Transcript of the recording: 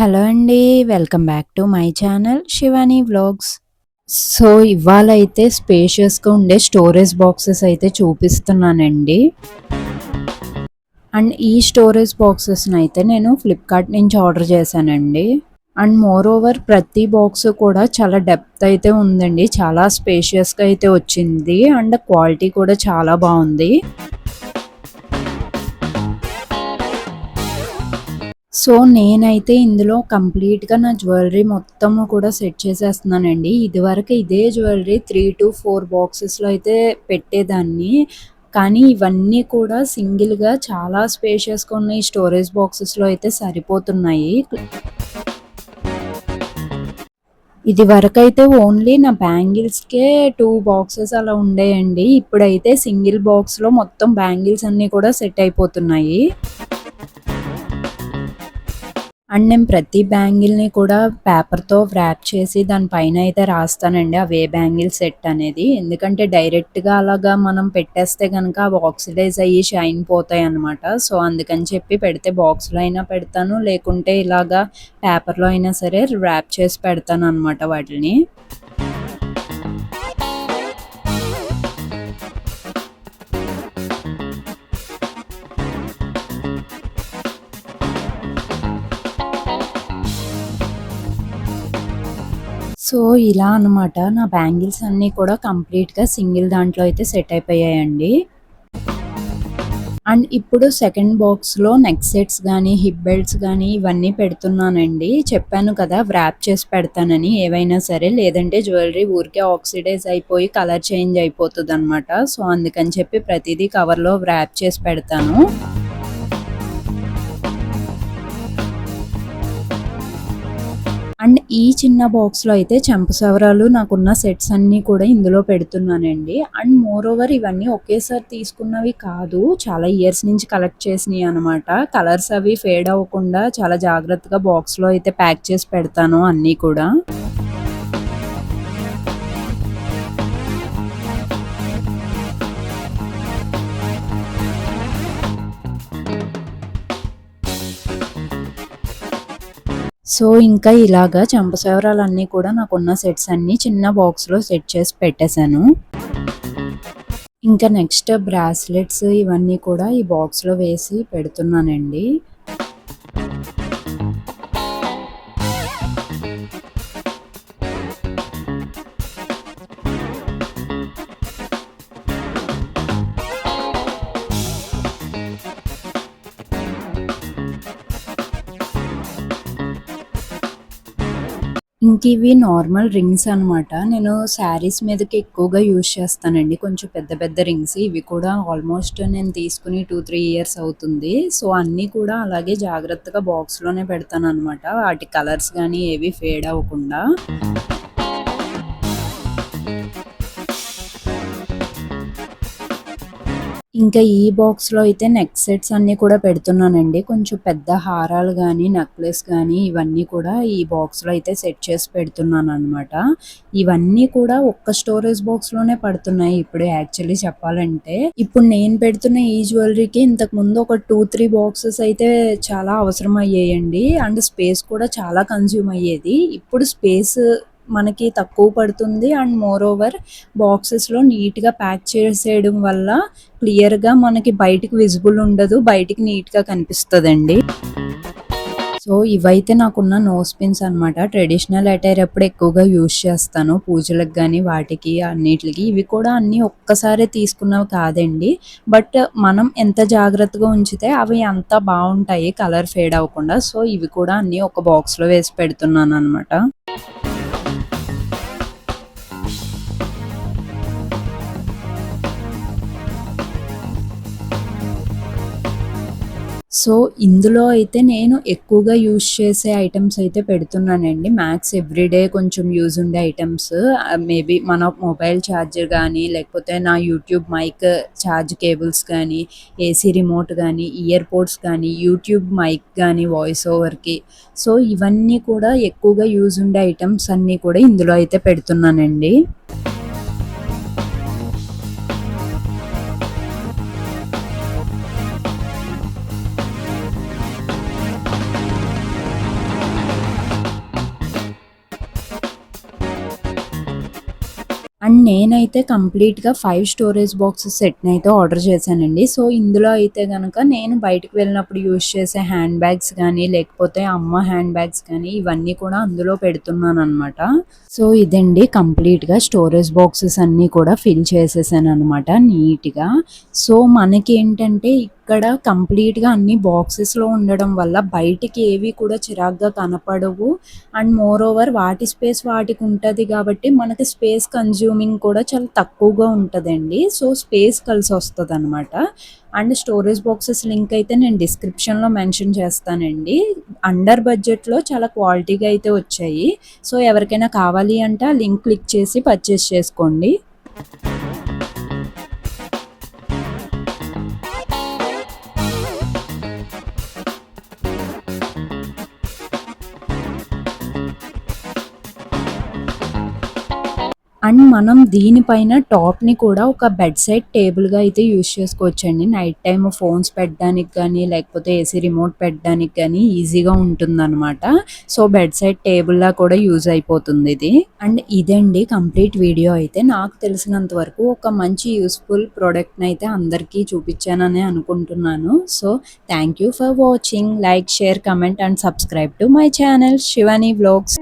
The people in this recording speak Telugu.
హలో అండి. Welcome back to my channel Shivani vlogs. So ఇవాళైతే స్పేషియస్‌గా ఉండే స్టోరేజ్ బాక్సెస్ అయితే చూపిస్తున్నానండి. అండ్ ఈ స్టోరేజ్ బాక్సెస్‌నైతే నేను ఫ్లిప్‌కార్ట్ నుంచి ఆర్డర్ చేశానండి. అండ్ మోర్ ఓవర్ ప్రతి బాక్స్ కూడా చాలా డెప్త్ అయితే ఉందండి. చాలా స్పేషియస్‌గా అయితే వచ్చింది. అండ్ క్వాలిటీ కూడా చాలా బావుంది. సో, నేనైతే ఇందులో కంప్లీట్‌గా నా జ్యువెలరీ మొత్తము కూడా సెట్ చేసేస్తున్నానండి. ఇదివరకు ఇదే జ్యువెలరీ 3-4 బాక్సెస్‌లో అయితే పెట్టేదాన్ని. కానీ ఇవన్నీ కూడా సింగిల్‌గా చాలా స్పేషియస్‌గా ఉన్న ఈ స్టోరేజ్ బాక్సెస్‌లో అయితే సరిపోతున్నాయి. ఇదివరకైతే ఓన్లీ నా బ్యాంగిల్స్‌కే 2 బాక్సెస్ అలా ఉండేయండి. ఇప్పుడైతే సింగిల్ బాక్స్‌లో మొత్తం బ్యాంగిల్స్ అన్నీ కూడా సెట్ అయిపోతున్నాయి. అండ్ నేను ప్రతి బ్యాంగిల్‌ని కూడా పేపర్‌తో వ్రాప్ చేసి దాని పైన అయితే రాస్తానండి. అవి ఏ బ్యాంగిల్ సెట్ అనేది. ఎందుకంటే డైరెక్ట్‌గా అలాగా మనం పెట్టేస్తే గనక అవి ఆక్సిడైజ్ అయ్యి షైన్ పోతాయన్నమాట. సో, అందుకని చెప్పి పెడితే బాక్స్‌లో అయినా పెడతాను. లేకుంటే ఇలాగా పేపర్‌లో అయినా సరే వ్రాప్ చేసి పెడతానన్నమాట వాటిల్ని. సో, ఇలా అనమాట నా బ్యాంగిల్స్ అన్నీ కూడా కంప్లీట్‌గా సింగిల్ దాంట్లో అయితే సెట్ అయిపోయాయండి. అండ్ ఇప్పుడు సెకండ్ బాక్స్‌లో నెక్ సెట్స్ గానీ, హిప్ బెల్ట్స్ గానీ ఇవన్నీ పెడుతున్నానండి. చెప్పాను కదా! వ్రాప్ చేసి పెడతానని ఏవైనా సరే. లేదంటే జ్యువెలరీ ఊరికే ఆక్సిడైజ్ అయిపోయి కలర్ చేంజ్ అయిపోతదనమాట. సో, అందుకని చెప్పి ప్రతీదీ కవర్‌లో వ్రాప్ చేసి పెడతాను. అండ్ ఈ చిన్న బాక్స్‌లో అయితే చెంపసవరాలు నాకున్న సెట్స్ అన్నీ కూడా ఇందులో పెడుతున్నానండి. అండ్ మోర్ ఓవర్ ఇవన్నీ ఒకేసారి తీసుకున్నవి కాదు. చాలా ఇయర్స్ నుంచి కలెక్ట్ చేసినయి అనమాట. కలర్స్ అవి ఫేడ్ అవ్వకుండా చాలా జాగ్రత్తగా బాక్స్‌లో అయితే ప్యాక్ చేసి పెడతాను అన్నీ కూడా. సో, ఇంకా ఇలాగా చెంపసవరాలన్నీ కూడా నాకున్న సెట్స్ అన్నీ చిన్న బాక్స్‌లో సెట్ చేసి పెట్టేశాను. ఇంకా నెక్స్ట్ బ్రాస్లెట్స్ ఇవన్నీ కూడా ఈ బాక్స్‌లో వేసి పెడుతున్నానండి. ఇంకివి నార్మల్ రింగ్స్ అనమాట. నేను శారీస్ మీదకి ఎక్కువగా యూజ్ చేస్తానండి. కొంచెం పెద్ద పెద్ద రింగ్స్. ఇవి కూడా ఆల్మోస్ట్ నేను తీసుకొని 2-3 ఇయర్స్ అవుతుంది. సో, అన్నీ కూడా అలాగే జాగ్రత్తగా బాక్స్‌లోనే పెడతాననమాట. వాటి కలర్స్ గానీ ఏవి ఫేడ్ అవ్వకుండా. ఇంకా ఈ బాక్స్‌లో అయితే నెక్ సెట్స్ అన్నీ కూడా పెడుతున్నానండి. కొంచెం పెద్ద హారాలు గానీ, నెక్లెస్ గానీ ఇవన్నీ కూడా ఈ బాక్స్‌లో అయితే సెట్ చేసి పెడుతున్నాననమాట. ఇవన్నీ కూడా ఒక్క స్టోరేజ్ బాక్స్‌లోనే పడుతున్నాయి ఇప్పుడు యాక్చువల్లీ చెప్పాలంటే. ఇప్పుడు నేను పెడుతున్న ఈ జ్యువెలరీకి ఇంతకుముందు ఒక 2-3 బాక్సెస్ అయితే చాలా అవసరమయ్యేయండి. అండ్ స్పేస్ కూడా చాలా కన్జ్యూమ్ అయ్యేది. ఇప్పుడు స్పేస్ మనకి తక్కువ పడుతుంది. అండ్ మోర్ ఓవర్ బాక్సెస్‌లో నీట్‌గా ప్యాక్ చేసేయడం వల్ల క్లియర్‌గా మనకి బయటికి విజిబుల్ ఉండదు. బయటికి నీట్‌గా కనిపిస్తదండి. సో, ఇవైతే నాకున్న నోస్ పిన్స్ అనమాట. ట్రెడిషనల్ అటైర్ అప్పుడు ఎక్కువగా యూజ్ చేస్తాను. పూజలకు గానీ, వాటికి అన్నిట్లికి. ఇవి కూడా అన్నీ ఒక్కసారే తీసుకున్నవి కాదండి. బట్ మనం ఎంత జాగ్రత్తగా ఉంచితే అవి అంత బావుంటాయి కలర్ ఫేడ్ అవ్వకుండా. సో, ఇవి కూడా అన్నీ ఒక బాక్స్‌లో వేసి పెడుతున్నాననమాట. సో, ఇందులో అయితే నేను ఎక్కువగా యూజ్ చేసే ఐటెమ్స్ అయితే పెడుతున్నానండి. మ్యాక్స్ ఎవ్రీడే కొంచెం యూజ్ ఉండే ఐటెమ్స్. మేబీ మన మొబైల్ ఛార్జర్ గానీ, లేకపోతే నా యూట్యూబ్ మైక్ ఛార్జ్ కేబుల్స్ గానీ, ఏసీ రిమోట్ గానీ, ఇయర్ పోడ్స్ గానీ, యూట్యూబ్ మైక్ గానీ వాయిస్ ఓవర్‌కి. సో, ఇవన్నీ కూడా ఎక్కువగా యూజ్ ఉండే ఐటెమ్స్ అన్నీ కూడా ఇందులో అయితే పెడుతున్నానండి. అండ్ నేనైతే కంప్లీట్‌గా 5 స్టోరేజ్ బాక్సెస్ సెట్‌నైతే ఆర్డర్ చేశానండి. సో, ఇందులో అయితే గనక నేను బయటకి వెళ్ళినప్పుడు యూజ్ చేసే హ్యాండ్ బ్యాగ్స్ గానీ, లేకపోతే అమ్మ హ్యాండ్ బ్యాగ్స్ కానీ ఇవన్నీ కూడా అందులో పెడుతున్నాననమాట. సో, ఇదండి కంప్లీట్‌గా స్టోరేజ్ బాక్సెస్ అన్నీ కూడా ఫిల్ చేసేసాననమాట నీట్‌గా. సో, మనకేంటంటే ఇక్కడ కంప్లీట్‌గా అన్ని బాక్సెస్‌లో ఉండడం వల్ల బయటికి ఏవి కూడా చిరాగ్గా కనపడవు. అండ్ మోర్ ఓవర్ వాటి స్పేస్ వాటికి ఉంటది కాబట్టి మనకి స్పేస్ కన్జ్యూమింగ్ కూడా చాలా తక్కువగా ఉంటదండి. సో, స్పేస్ కలిసొస్తదనమాట. అండ్ స్టోరేజ్ బాక్సెస్ లింక్ అయితే నేను డిస్క్రిప్షన్‌లో మెన్షన్ చేస్తానండి. అండర్ బడ్జెట్‌లో చాలా క్వాలిటీగా అయితే వచ్చాయి. సో, ఎవరికైనా కావాలి అంటే ఆ లింక్ క్లిక్ చేసి పర్చేస్ చేసుకోండి. అండ్ మనం దీనిపైన టాప్‌ని కూడా ఒక బెడ్ సైడ్ టేబుల్‌గా అయితే యూజ్ చేసుకోవచ్చండి. నైట్ టైమ్ ఫోన్స్ పెట్టడానికి గానీ, లేకపోతే ఏసీ రిమోట్ పెట్టడానికి గానీ ఈజీగా ఉంటుందనమాట. సో, బెడ్ సైడ్ టేబుల్‌లా కూడా యూజ్ అయిపోతుందిది. అండ్ ఇదండి కంప్లీట్ వీడియో అయితే. నాకు తెలిసినంత వరకు ఒక మంచి యూజ్‌ఫుల్ ప్రొడక్ట్‌నైతే అందరికీ చూపిచ్చాననే అనుకుంటున్నాను. So, thank you for watching. Like, share, comment and subscribe to my channel Shivani vlogs.